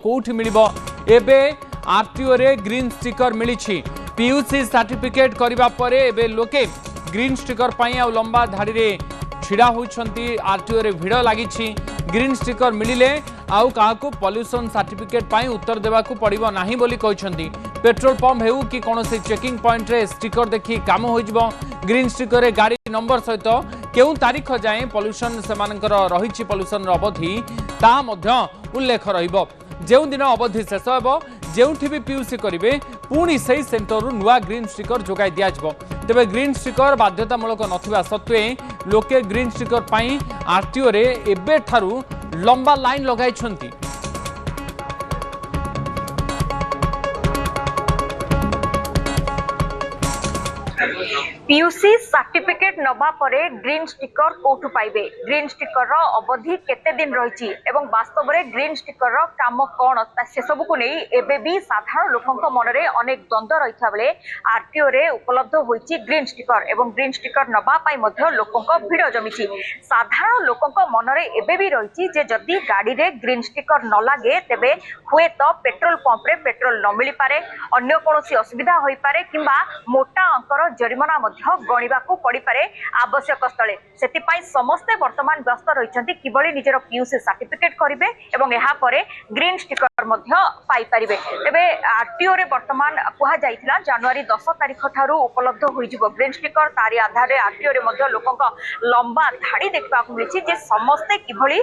कोठी मिलिबो एबे आरटीओ रे ग्रीन स्टिकर मिलिछि पीयूसी सर्टिफिकेट करिबा परे एबे लोके ग्रीन स्टिकर पई आ लंबा धाड़ी रे छिड़ा होइछंती आरटीओ रे भिड़ लागिछि ग्रीन स्टिकर मिलिले आउ काहाकू पॉल्यूशन सर्टिफिकेट पाई उत्तर देवाकू पड़िबो नाही बोली कहिसंती पेट्रोल पंप हेउ कि कोनोसी चेकिंग पॉइंट रे स्टिकर देखि काम होइजबो ग्रीन स्टिकर रे गाड़ी नंबर सहित केउ तारीख जाए पॉल्यूशन सेमानकर रहिछि पॉल्यूशन अवधि ता मध्य उल्लेख रहिबो जेउ दिन अवधि शेष हेबो जेउठी भी पीयूसी करिवे पुणी सही सेंटर रु नुआ ग्रीन स्टिकर जोगाई दिया जबो तेबे ग्रीन स्टिकर बाध्यतामूलक नथिबा सत्वे लोके ग्रीन स्टिकर पाई आरटीओ रे एबे ठारू लंबा लाइन लगाई छंती पीयूसी सर्टिफिकेट नबा परे ग्रीन स्टिकर कोठु पाइबे ग्रीन स्टिकर रो अवधि केते दिन रहिछि एवं वास्तव रे ग्रीन स्टिकर रो काम कोन से सब को नै एबे भी साधारण लोकक मन रे अनेक द्वंद्व रहिथा बेले आरटीओ रे उपलब्ध होइछि ग्रीन स्टिकर एवं ग्रीन स्टिकर नबा पाई मध्य लोकक भिड़ जमिछि साधारण लोकक मन रे एबे भी रहिछि जे जदी गाड़ी रे ग्रीन स्टिकर न लागे तेबे हुए तो पेट्रोल पंप रे पेट्रोल न मिली पारे अन्य कोनोसी असुविधा होई पारे किबा मोटा अंकर जरिमाना गणिबाकू पड़ी पारे आवश्यक स्थले सेतिपाई समस्ते वर्तमान व्यस्त रहिछंती किबळी निजर पीयूसी सर्टिफिकेट करिवे एवं एहा परे ग्रीन स्टिकर मध्य पाई परिबे तबे आरटीओ रे वर्तमान कुहा जाइथिला जनवरी 10 तारिख थारु उपलब्ध होई जिवो ग्रीन स्टिकर तारी आधार रे आरटीओ रे मध्य लोकक लंबा धाड़ी देखबाकू मिलिछि जे समस्ते किबळी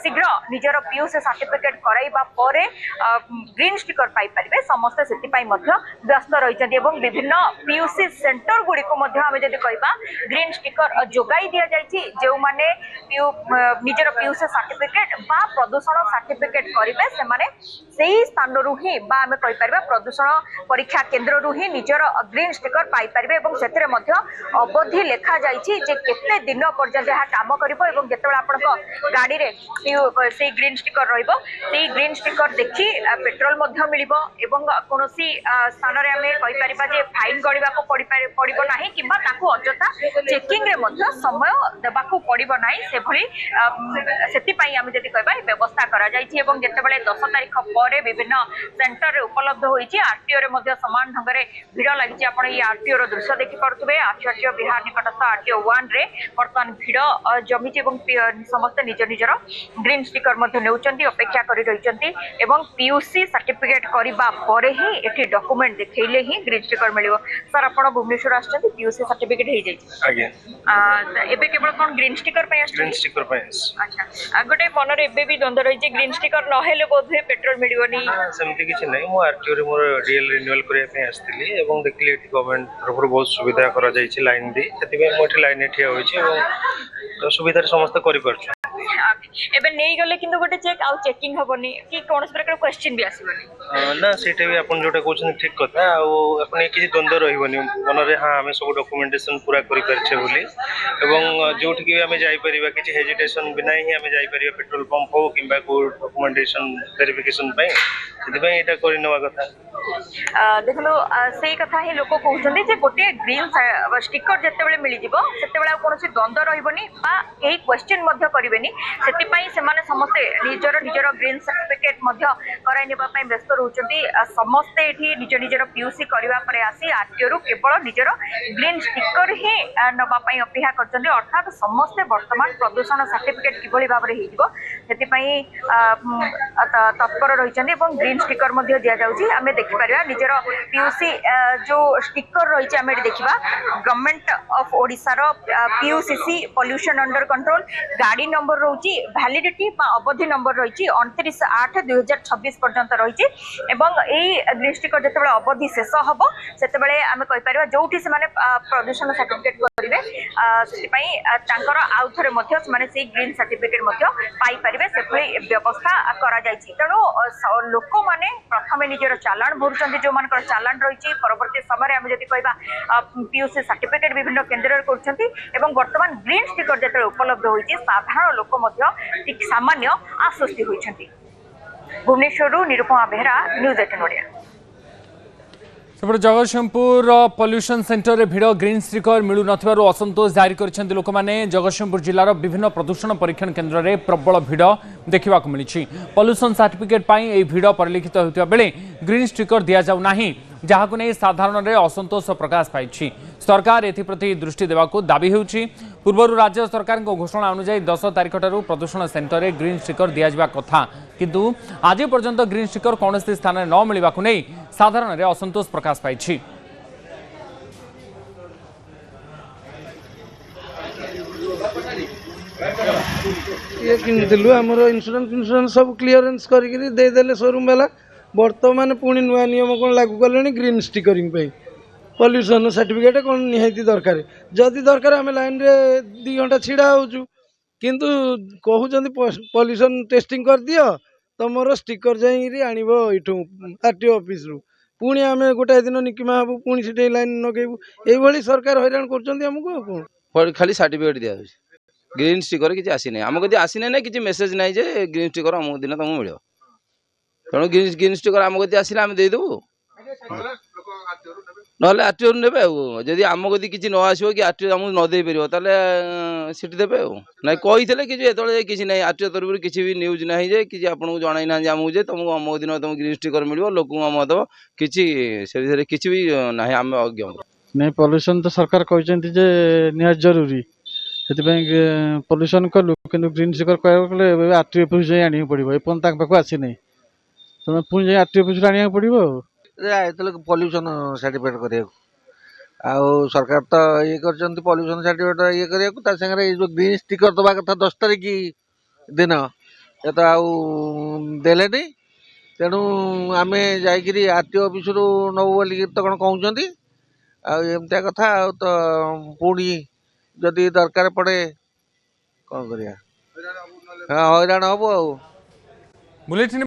शीघ्र निजर पीयूसी सर्टिफिकेट कराइबा परे ग्रीन स्टिकर पाई परिबे समस्ते सेतिपाई मध्य व्यस्त रहिछंती एवं विभिन्न पीयूसी सेंटर गुडी को मध्य आमे जदि कहबा ग्रीन स्टिकर जोगाई दिया जायछि जे माने निजर पीयूसी सर्टिफिकेट बा प्रदूषण सर्टिफिकेट करिवे से माने सेही स्थान रु ही बा आमे कहि परबा प्रदूषण परीक्षा केंद्र रु ही निजर ग्रीन स्टिकर पाई परिवे एवं सेतरे मध्य अवधि लेखा जायछि जे केते दिन पर्यंत यह काम करिवो एवं जेतेबेला आपनको गाड़ी रे से ग्रीन स्टिकर रहइबो से ग्रीन स्टिकर देखि पेट्रोल मध्य मिलिबो एवं कोनोसी स्थान रे आमे कहि परबा जे फाइन गणिबा को पड़िबो नाही किबा ताकू अजता चेकिंग रे मध्य समय देबाकू पड़िबो नाही से भली सेति पई आमे जति कहबा व्यवस्था करा जायछि एवं जेतेबेले 10 तारिख परे विभिन्न सेंटर रे उपलब्ध होईछि आरटीओ रे मध्य समान ढंग रे भिड़ लागिछि आपण ई आरटीओ रो दृश्य देखि परथुबे आचार्य बिहार निकटस्थ आरटीओ 1 रे वर्तमान भिड़ जमिछि एवं समस्त निज निजर ग्रीन स्टिकर मध्य नेउचंती अपेक्षा करि रहिचंती एवं पीयूसी सर्टिफिकेट करिबा परे ही एठी डॉक्यूमेंट देखैले ही ग्रीन स्टिकर मिलिबो सर आपण भुवनेश्वर आछथि पीयूसी सर्टिफिकेट हे जाय आज्ञा एबे केवल कोन ग्रीन स्टिकर पे ग्रीन स्टिकर पे अच्छा गोटे मन रे एबे भी द्वंद्व रही जे ग्रीन स्टिकर न हेले बोधे पेट्रोल मिलिबोनी सेमति किछ नै मो आरटीओ रे मोर डीएल रिन्यूअल करे पे आस्थिली एवं देखली एठी गवर्नमेंट तरफ बहुत सुविधा करा जाय छी लाइन दे सेति बे मोठी लाइन एठी होय छी एवं सुविधा समस्त करि परछ एबे नै गले किंतु गोटे चेक आउ चेकिंग हबनी कि कोनस प्रकार क्वेश्चन भी आसीबनी ना सेटे भी अपन जोटा कहउछन ठीक कथा आ अपन किछि द्वंद्व रहिबनी मन रे हां हमें सब डॉक्यूमेंटेशन पूरा करि परछे बोली एवं जोठी कि हमें जाई परिबा किछि हेजिटेशन बिना ही हमें जाई परिबा पेट्रोल पंप हो किबा को डॉक्यूमेंटेशन वेरिफिकेशन पई सेति पई एटा करि नवा कथा देखलो सेही कथा ही लोक कहउछन जे गोटे ग्रीन स्टिकर जते बेले मिली जिवो सेते बेले कोनोसी द्वंद्व रहिबनी बा एही क्वेश्चन मध्य करिवेनी सेति पई सेमाने समस्त निजर निजर ग्रीन सर्टिफिकेट मध्य कराइ नेबा पई व्यस्त रहउछंती समस्त एठी निज निजर पीयूसी करिवा परे आसी आरटीओ रु केवल निजर ग्रीन स्टिकर ही नबा पई अपेक्षा करछंती अर्थात समस्त वर्तमान प्रदूषण सर्टिफिकेट किभली भाबरे हेजिबो सेति पई तत्पर रहिछंती एवं ग्रीन स्टिकर मध्य दिया जाउची आमे देखि परिबा निजर पीयूसी जो स्टिकर रहिछ आमे देखिबा गवर्नमेंट ऑफ ओडिसा रो पीयूसीसी पॉल्यूशन अंडर कंट्रोल गाड़ी नंबर रहउची वैलिडिटी बा अवधि नंबर रहिछि 29/8/2026 पर्यंत रहिछि एवं एई ग्रीन स्टिकर जेतेबेले अवधि शेष हबो सेतेबेले आमे कहि परिबा जोठी से माने प्रदूषण सर्टिफिकेट करिवे सेति पई तांकर आउ थरे मध्य से माने सेई ग्रीन सर्टिफिकेट मध्य पाई परिबे सेभली व्यवस्था करा जायछि तनो लोक माने प्रथमे निजर चालान भरुचंती जो मानकर चालान रहिछि परवर्ती समय आमे जति कहबा पीयूसी सर्टिफिकेट विभिन्न केंद्र करछंती एवं वर्तमान ग्रीन स्टिकर जेते उपलब्ध होइछि साधारण लोक मध्य ठीक सामान्य आश्वस्ति होइछंती भुवनेश्वर निरुपमा बेहरा न्यूज 18 ओडिया। सेपटे जगतसिंहपुर पॉल्यूशन सेंटर रे भिड़ ग्रीन स्टिकर मिलू नथिबारु असंतोष जारी करिसेंति लोक माने। जगतसिंहपुर जिल्लार विभिन्न प्रदूषण परीक्षण केन्द्र रे प्रबल भिड़ देखा मिली। पॉल्यूशन सर्टिफिकेट पाई एही भिड़ परिलक्षित होता बेले ग्रीन स्टिकर दिया जाउ नाही, जहाकु नै साधारण रे असंतोष प्रकाश पाइछि। सरकार एथिप्रति दृष्टि देवाकू दाबी हेउछि। पूर्वरु राज्य सरकार घोषणा अनुसार 10 तारिख ठारू प्रदूषण सेंटर रे ग्रीन स्टिकर दिया जाबा कथा, किंतु आज पर्यंत ग्रीन स्टिकर कौनसी स्थान में न मिलवाकू नै साधारण रे असंतोष प्रकाश पाइछि। ये किनिलु हमर इंश्योरेंस सब क्लियरेंस करिकरी दे देले शोरूम वाला। वर्तमान पुणी नुआ नियम कौन लागू कले ग्रीन स्टिकरिंग पॉल्यूशन सर्टिफिकेट कौन निहाती दरकार। जदि दरकार आम लाइन रे 2 घंटा छिड़ा होचु, किंतु कहउचंदी पॉल्यूशन टेस्टिंग कर दियो तमरो स्टिकर जाई आनिबो इठू आरटीओ ऑफिस रु। पुणी आम गोटाए दिन निकिमा हबु पुणी सिटे लाइन नगेबु। एई भली सरकार हैरान करचंदी हमको कोन। खाली सर्टिफिकेट दिया ग्रीन स्टिकर किसी आसी ना आमको आसी ना किसी मेसेज ना जे ग्रीन स्टिकर अमुक दिन तुमको मिल तेणु ग्रीन स्टिकर आम गति आसला आम देदेबू ना आरटीओ ने जदि आम गति किसी न आसो कि आरटीओ आमको न दे पार ताले सीट देवे ना कही कि किसी ना आरटीओ तरफ किसी भी न्यूज ना जे कि आपको जन ना आमको जे तुमको अमुक दिन तुम ग्रीन स्टिकर मिल लोक दब कि किसी भी ना आम अज्ञ नहीं। पॉल्यूशन तो सरकार कहते निहाती जरूरी से पॉल्यूशन कलु कि ग्रीन स्टिकर कह आरटीओ ऑफिस जाए आने पड़ो एपन पाक आसी ना तुम पुणी आरटीओ ऑफिस आने पड़ो। पॉल्यूशन सर्टिफिकेट करा सरकार तो ये कर पॉल्यूशन सर्टिफिकेट ये करा जो ग्रीन स्टिकर दबा कथा 10 तारिख दिन ये तो आले तेणु आम जाकि आरटीओ ऑफिस नबू बोलिक तो कौन कहते आमती कथा तो पुणी जदि दरकार पड़े कौन करिया। हाँ हैरान हम। बुलेटिन